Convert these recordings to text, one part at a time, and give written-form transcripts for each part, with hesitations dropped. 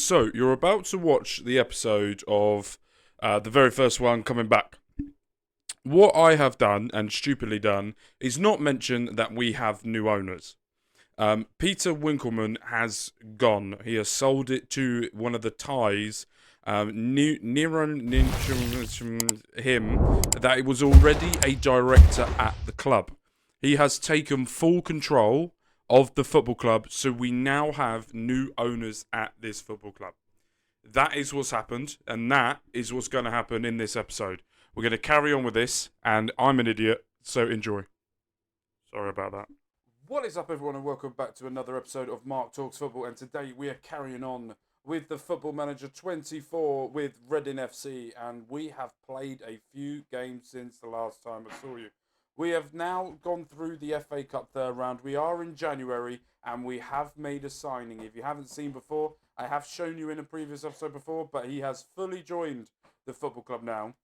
So, you're about to watch the episode of the very first one coming back. What I have done, and stupidly done, is not mention that we have new owners. Peter Winkleman has gone. He has sold it to one of the Thais, Niran him, that it was already a director at the club. He has taken full control of the football club, so we now have new owners at this football club. That is what's happened, and that is what's going to happen in this episode. We're going to carry on with this, and I'm an idiot, so enjoy. Sorry about that. What is up, everyone, and welcome back to another episode of Mark Talks Football, and today we are carrying on with the Football Manager 24 with Reading FC, and we have played a few games since the last time I saw you. We have now gone through the FA Cup third round. We are in January, and we have made a signing. If you haven't seen before, I have shown you in a previous episode before, but he has fully joined the football club now.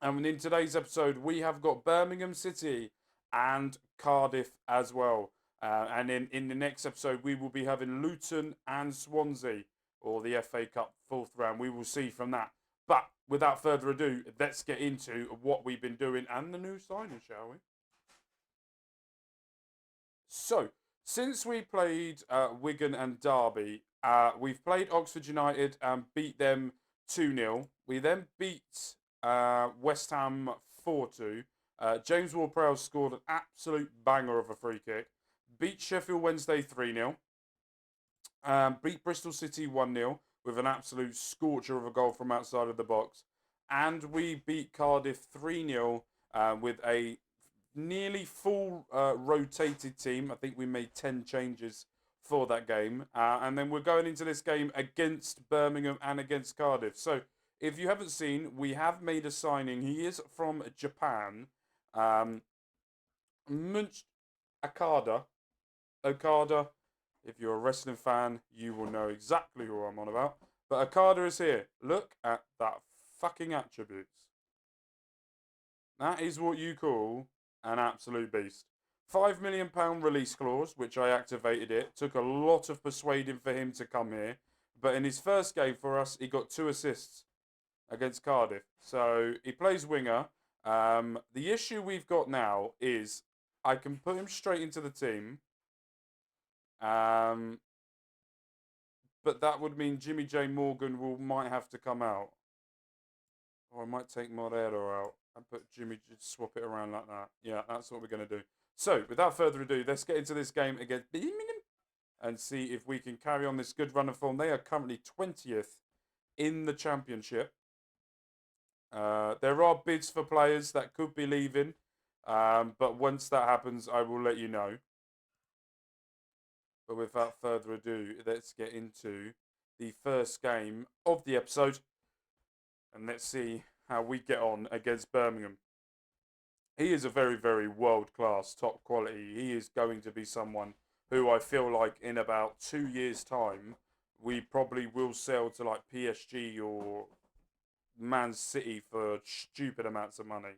And in today's episode, we have got Birmingham City and Cardiff as well. And in the next episode, we will be having Luton and Swansea, or the FA Cup fourth round. We will see from that. But without further ado, let's get into what we've been doing and the new signing, shall we? So, since we played Wigan and Derby, we've played Oxford United and beat them 2-0. We then beat West Ham 4-2. James Ward-Prowse scored an absolute banger of a free kick. Beat Sheffield Wednesday 3-0. Beat Bristol City 1-0 with an absolute scorcher of a goal from outside of the box. And we beat Cardiff 3-0 with a nearly full rotated team. I think we made 10 changes for that game. And then we're going into this game against Birmingham and against Cardiff. So, if you haven't seen, we have made a signing. He is from Japan. Munch Okada. If you're a wrestling fan, you will know exactly who I'm on about. But Okada is here. Look at that fucking attributes. That is what you call an absolute beast. £5 million release clause, which I activated it. Took a lot of persuading for him to come here. But in his first game for us, he got 2 assists against Cardiff. So he plays winger. The issue we've got now is I can put him straight into the team. But that would mean Jimmy J. Morgan might have to come out. Or I might take Morero out and put Jimmy, swap it around like that. Yeah, that's what we're going to do. So, without further ado, let's get into this game against Birmingham and see if we can carry on this good run of form. They are currently 20th in the championship. There are bids for players that could be leaving. But once that happens, I will let you know. But without further ado, let's get into the first game of the episode. And let's see how we get on against Birmingham. He is a very, very world-class, top quality. He is going to be someone who I feel like in about 2 years' time, we probably will sell to like PSG or Man City for stupid amounts of money.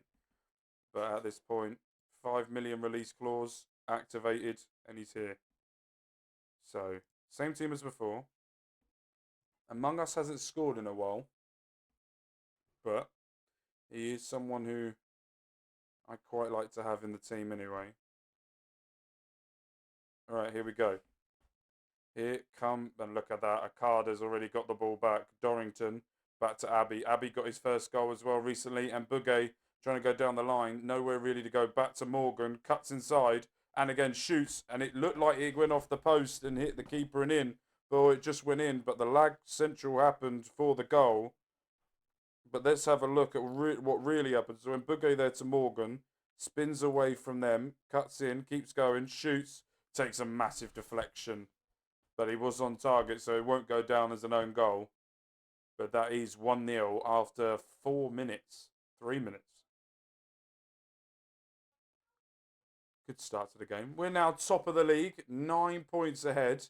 But at this point, 5 million release clause activated, and he's here. So, same team as before. Among Us hasn't scored in a while, but he is someone who I quite like to have in the team anyway. Alright, here we go. Here come, and look at that. Akada's already got the ball back. Dorrington, back to Abbey. Abbey got his first goal as well recently, and Bugay trying to go down the line. Nowhere really to go. Back to Morgan, cuts inside, and again shoots, and it looked like it went off the post and hit the keeper and in, but it just went in. But the lag central happened for the goal. But let's have a look at what really happened. So when Bugay there to Morgan, spins away from them, cuts in, keeps going, shoots, takes a massive deflection. But he was on target, so it won't go down as an own goal. But that is 1-0 after 4 minutes. 3 minutes. Good start to the game. We're now top of the league, 9 points ahead.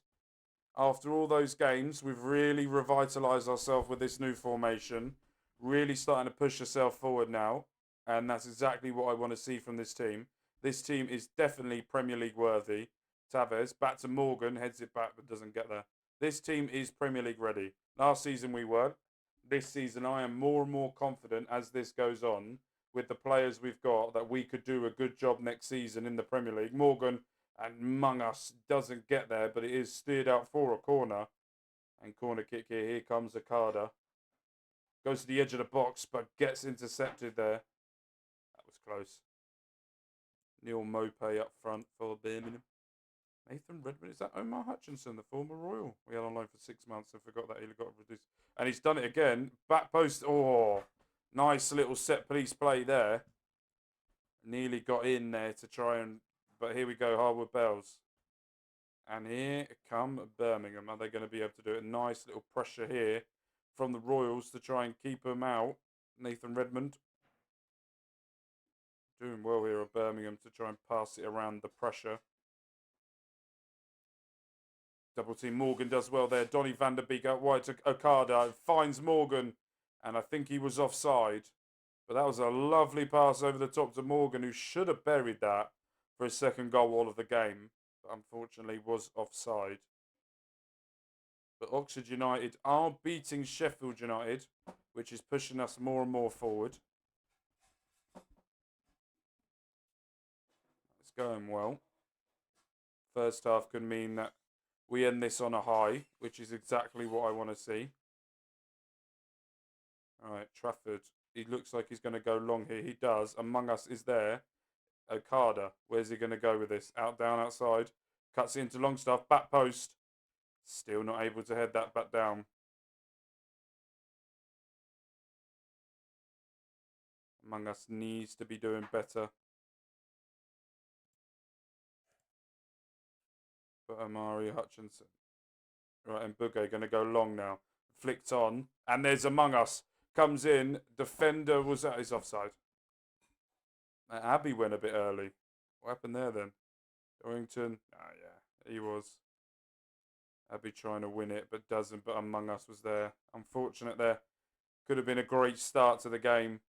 After all those games, we've really revitalised ourselves with this new formation. Really starting to push yourself forward now. And that's exactly what I want to see from this team. This team is definitely Premier League worthy. Tavares, back to Morgan, heads it back but doesn't get there. This team is Premier League ready. Last season we weren't. This season I am more and more confident as this goes on with the players we've got that we could do a good job next season in the Premier League. Morgan and among us doesn't get there, but it is steered out for a corner. And corner kick here. Here comes Okada. Goes to the edge of the box, but gets intercepted there. That was close. Neil Mopay up front for Birmingham. Nathan Redmond, is that Omar Hutchinson, the former Royal? We had on loan for 6 months and forgot that he got reduced. And he's done it again. Back post. Oh, nice little set piece play there. Nearly got in there to try and... But here we go, Harwood Bells. And here come Birmingham. Are they going to be able to do it? Nice little pressure here from the Royals to try and keep them out. Nathan Redmond. Doing well here at Birmingham to try and pass it around the pressure. Double team. Morgan does well there. Donny van der Beek out wide to Okada. Finds Morgan. And I think he was offside. But that was a lovely pass over the top to Morgan, who should have buried that for his second goal all of the game. But unfortunately was offside. But Oxford United are beating Sheffield United, which is pushing us more and more forward. It's going well. First half could mean that we end this on a high, which is exactly what I want to see. All right, Trafford. He looks like he's going to go long here. He does. Among Us is there. Okada. Where's he going to go with this? Out, down, outside. Cuts it into Longstaff. Back post. Still not able to head that back down. Among Us needs to be doing better. But Omari Hutchinson. Right, and Bugay going to go long now. Flicked on. And there's Among Us. Comes in. Defender was at his offside. Abbey went a bit early. What happened there then? Dorrington. Ah, yeah, he was. Abbey trying to win it, but doesn't. But Among Us was there. Unfortunate there. Could have been a great start to the game.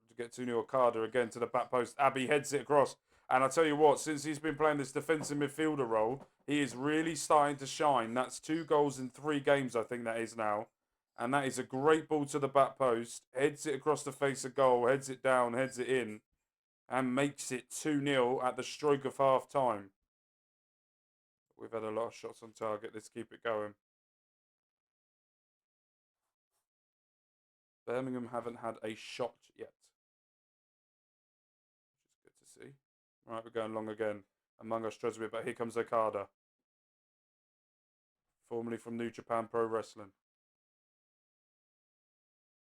To get 2-0 Okada again to the back post. Abbey heads it across. And I tell you what, since he's been playing this defensive midfielder role, he is really starting to shine. That's 2 goals in 3 games, I think that is now. And that is a great ball to the back post. Heads it across the face of goal. Heads it down. Heads it in. And makes it 2-0 at the stroke of half time. We've had a lot of shots on target. Let's keep it going. Birmingham haven't had a shot yet, which is good to see. Right, we're going long again. Among Us tries a bit, but here comes Okada. Formerly from New Japan Pro Wrestling.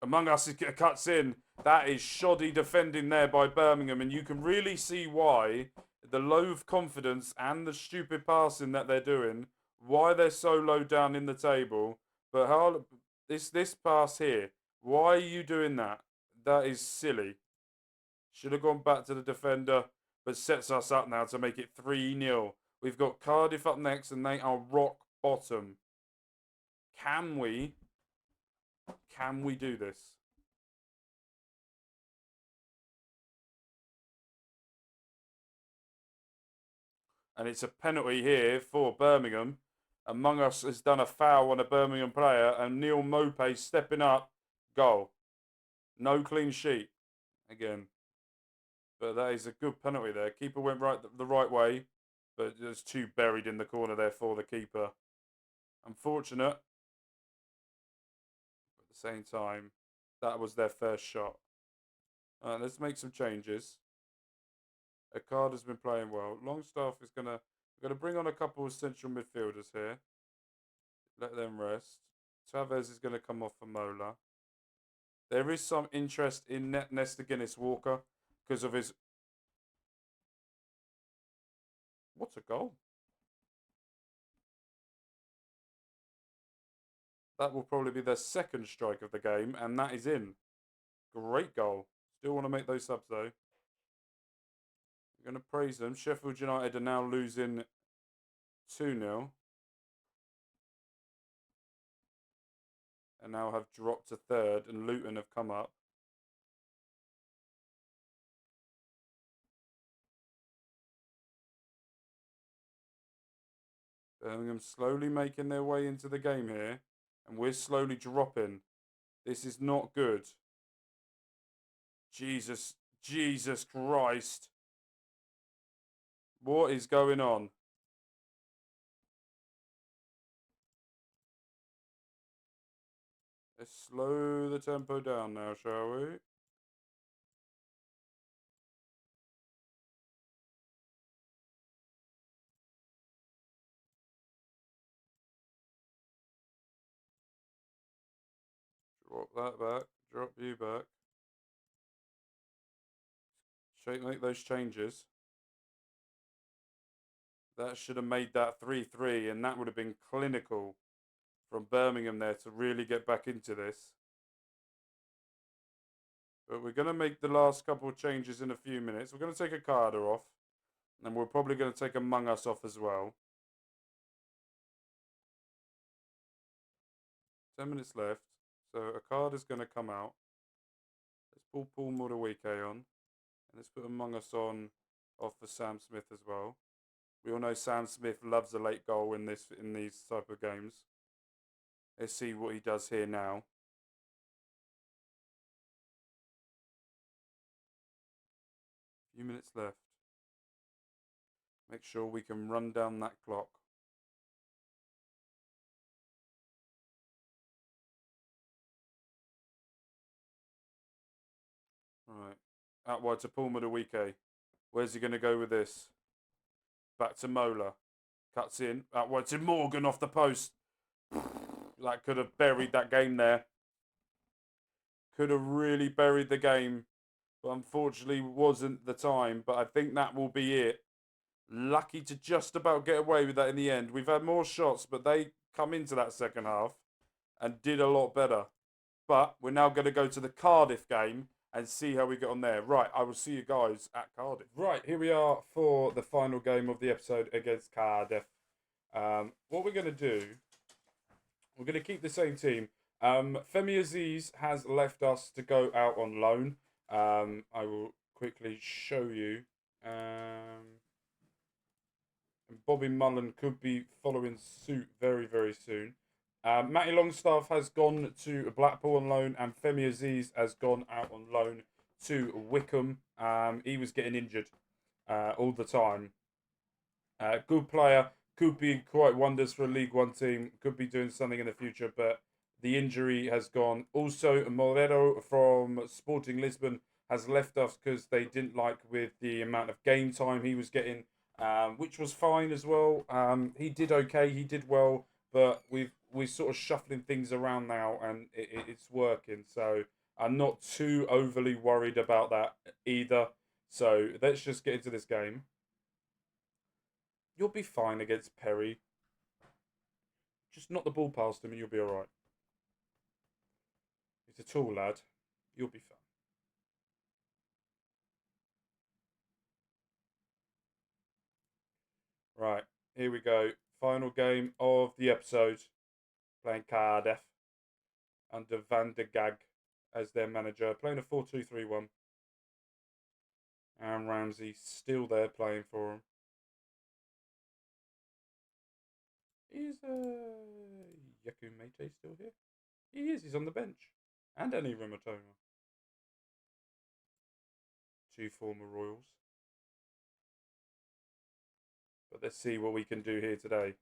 Among Us cuts in. That is shoddy defending there by Birmingham, and you can really see why the low of confidence and the stupid passing that they're doing, why they're so low down in the table. But how this pass here, why are you doing that? That is silly. Should have gone back to the defender, but sets us up now to make it 3-0. We've got Cardiff up next, and they are rock bottom. Can we do this? And it's a penalty here for Birmingham. Among Us has done a foul on a Birmingham player, and Neil Mopay stepping up. Goal. No clean sheet. Again. But that is a good penalty there. Keeper went the right way, but there's 2 buried in the corner there for the keeper. Unfortunate. But at the same time, that was their first shot. Let's make some changes. Okada's been playing well. Longstaff is we're gonna bring on a couple of central midfielders here. Let them rest. Tavez is gonna come off for Mola. There is some interest in Nesta Guinness Walker because of his. What a goal! That will probably be their second strike of the game, and that is in. Great goal. Still want to make those subs though. We're going to praise them. Sheffield United are now losing 2-0. And now have dropped to third, and Luton have come up. Birmingham slowly making their way into the game here, and we're slowly dropping. This is not good. Jesus Christ. What is going on? Let's slow the tempo down now, shall we? Drop that back. Drop you back. Make those changes. That should have made that 3-3, and that would have been clinical from Birmingham there to really get back into this. But we're going to make the last couple of changes in a few minutes. We're going to take a Carter off, and we're probably going to take Among Us off as well. 10 minutes left, so a card is going to come out. Let's pull Paul Moodawike on, and let's put Among Us on off for Sam Smith as well. We all know Sam Smith loves a late goal in these type of games. Let's see what he does here now. A few minutes left. Make sure we can run down that clock. Right. Out wide to Paul Moodawike. Where's he going to go with this? Back to Mola. Cuts in. Out wide to Morgan off the post. That could have buried that game there. Could have really buried the game. But unfortunately wasn't the time. But I think that will be it. Lucky to just about get away with that in the end. We've had more shots, but they come into that second half and did a lot better. But we're now going to go to the Cardiff game and see how we get on there. Right, I will see you guys at Cardiff. Right, here we are for the final game of the episode against Cardiff. What we're going to do, we're going to keep the same team. Femi Aziz has left us to go out on loan. I will quickly show you. And Bobby Mullen could be following suit very, very soon. Matty Longstaff has gone to Blackpool on loan, and Femi Aziz has gone out on loan to Wickham. He was getting injured all the time. Good player, could be quite wonders for a League One team, could be doing something in the future, but the injury has gone. Also, Morero from Sporting Lisbon has left us because they didn't like with the amount of game time he was getting. Which was fine as well. He did okay. He did well, but we're sort of shuffling things around now, and it's working. So I'm not too overly worried about that either. So let's just get into this game. You'll be fine against Perry. Just knock the ball past him, and you'll be all right. He's a tall lad. You'll be fine. Right, here we go. Final game of the episode. Playing Cardiff under Van der Gag as their manager. Playing a 4-2-3-1. And Ramsey still there playing for him. Is Yaku Mate still here? He is. He's on the bench. And Annie Ramatoma. Two former Royals. But let's see what we can do here today.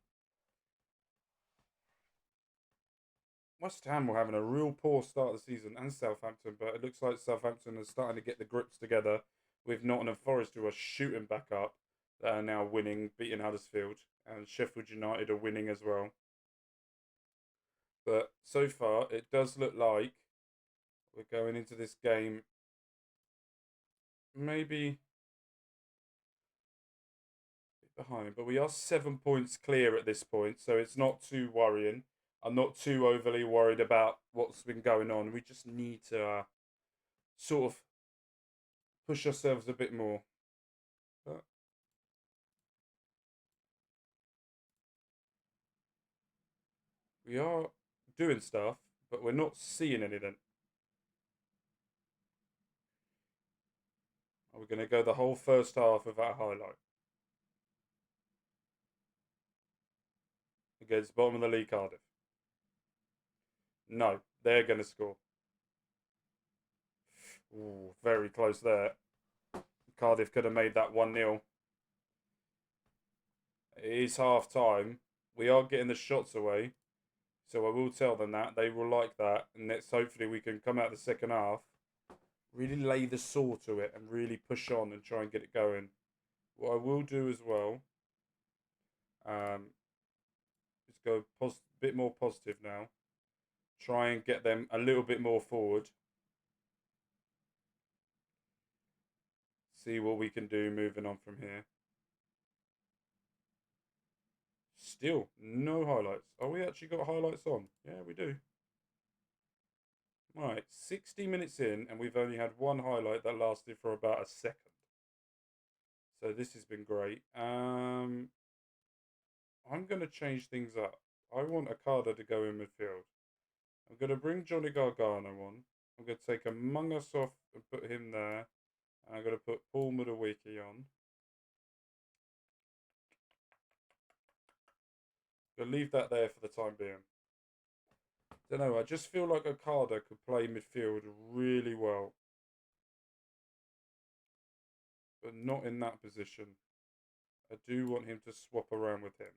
West Ham were having a real poor start of the season, and Southampton, but it looks like Southampton is starting to get the grips together with Nottingham Forest, who are shooting back up. They are now winning, beating Huddersfield, and Sheffield United are winning as well. But so far, it does look like we're going into this game maybe behind, but we are 7 points clear at this point, so it's not too worrying. I'm not too overly worried about what's been going on. We just need to sort of push ourselves a bit more. But we are doing stuff, but we're not seeing anything. Are we going to go the whole first half of that highlight? against bottom of the league Cardiff. No, they're going to score. Ooh, very close there. Cardiff could have made that 1-0. It is half time. We are getting the shots away. So I will tell them that. They will like that. And hopefully we can come out the second half, really lay the saw to it and really push on and try and get it going. What I will do as well is go a bit more positive now. Try and get them a little bit more forward. See what we can do moving on from here. Still, no highlights. Oh, we actually got highlights on. Yeah, we do. Right, 60 minutes in, and we've only had one highlight that lasted for about a second. So this has been great. I'm going to change things up. I want Okada to go in midfield. I'm going to bring Johnny Gargano on. I'm going to take Among Us off and put him there. And I'm going to put Paul Mudawiki on. I'm going to leave that there for the time being. Don't know, I just feel like Okada could play midfield really well. But not in that position. I do want him to swap around with him.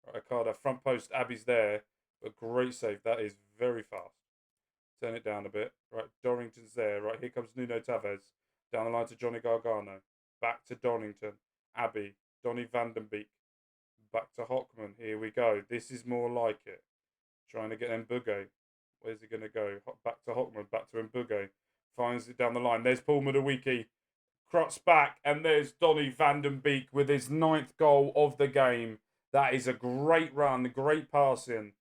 Right, Okada, front post, Abby's there. But great save, that is very fast. Turn it down a bit. Right, Dorrington's there. Right, here comes Nuno Tavares. Down the line to Johnny Gargano. Back to Dorrington. Abbey. Donny van den Beek. Back to Hockman. Here we go. This is more like it. Trying to get Mbuge. Where's he going to go? Back to Hockman. Back to Mbuge. Finds it down the line. There's Paul Mudawiki. Crots back. And there's Donny van den Beek with his 9th goal of the game. That is a great run. Great passing.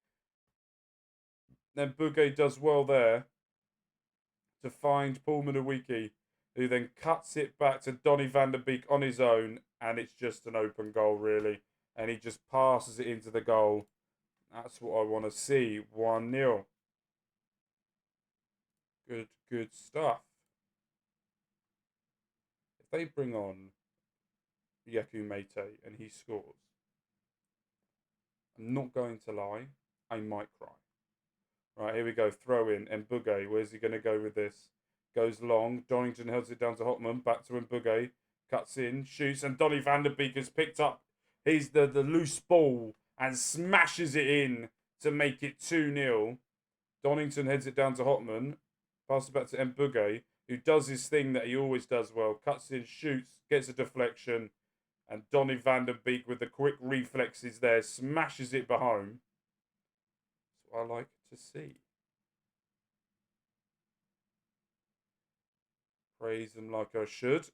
Then Mbuge does well there to find Paul Mudawiki, who then cuts it back to Donny van den Beek on his own. And it's just an open goal, really. And he just passes it into the goal. That's what I want to see. 1-0. Good stuff. If they bring on Yaku Mate and he scores, I'm not going to lie, I might cry. Right, here we go. Throw in. Mbuge. Where's he going to go with this? Goes long. Donington holds it down to Hotman. Back to Mbuge. Cuts in. Shoots. And Donny van den Beek has picked up the loose ball and smashes it in to make it 2-0. Donington heads it down to Hotman. Passes it back to Mbuge, who does his thing that he always does well. Cuts in, shoots, gets a deflection. And Donny van den Beek with the quick reflexes there smashes it home. That's what I like to see. Praise him like I should.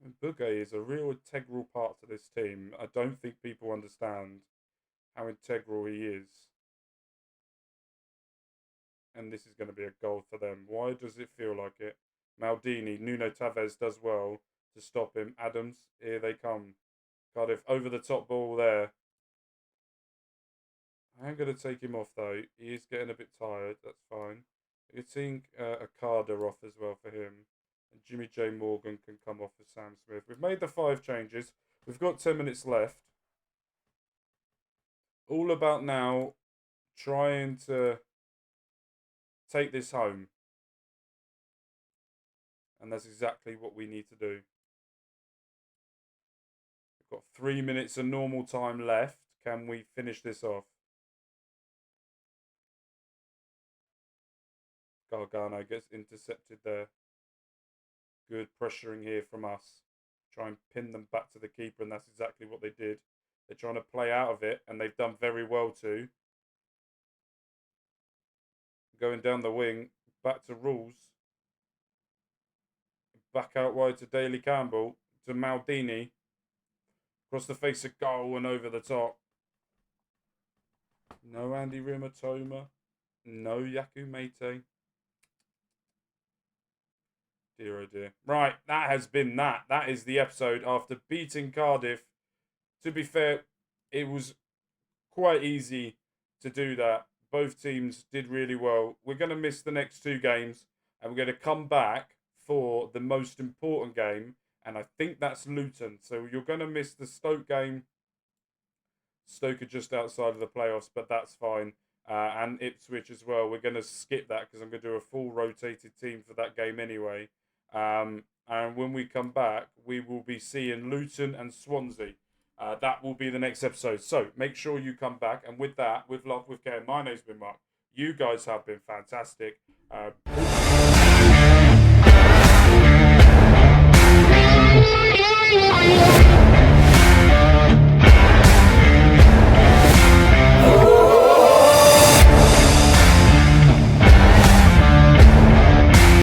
Mbuge is a real integral part to this team. I don't think people understand how integral he is. And this is going to be a goal for them. Why does it feel like it? Maldini, Nuno Tavares does well to stop him. Adams, here they come. Cardiff over the top ball there. I'm going to take him off though. He is getting a bit tired. That's fine. You think Okada off as well for him. And Jimmy J. Morgan can come off for Sam Smith. We've made the 5 changes. We've got 10 minutes left. All about now trying to take this home. And that's exactly what we need to do. We've got 3 minutes of normal time left. Can we finish this off? Gargano gets intercepted there. Good pressuring here from us. Try and pin them back to the keeper, and that's exactly what they did. They're trying to play out of it, and they've done very well too. Going down the wing, back to Rules. Back out wide to Daly Campbell, to Maldini. Across the face of goal and over the top. No Andy Rimatoma. No Yaku Mate. Dear oh dear. Right, that has been that. That is the episode after beating Cardiff. To be fair, it was quite easy to do that. Both teams did really well. We're going to miss the next 2 games, and we're going to come back for the most important game, and I think that's Luton. So you're going to miss the Stoke game. Stoke are just outside of the playoffs, but that's fine. And Ipswich as well. We're going to skip that because I'm going to do a full rotated team for that game anyway. And when we come back, we will be seeing Luton and Swansea. That will be the next episode. So make sure you come back. And with that, with love, with care, my name's been Mark. You guys have been fantastic.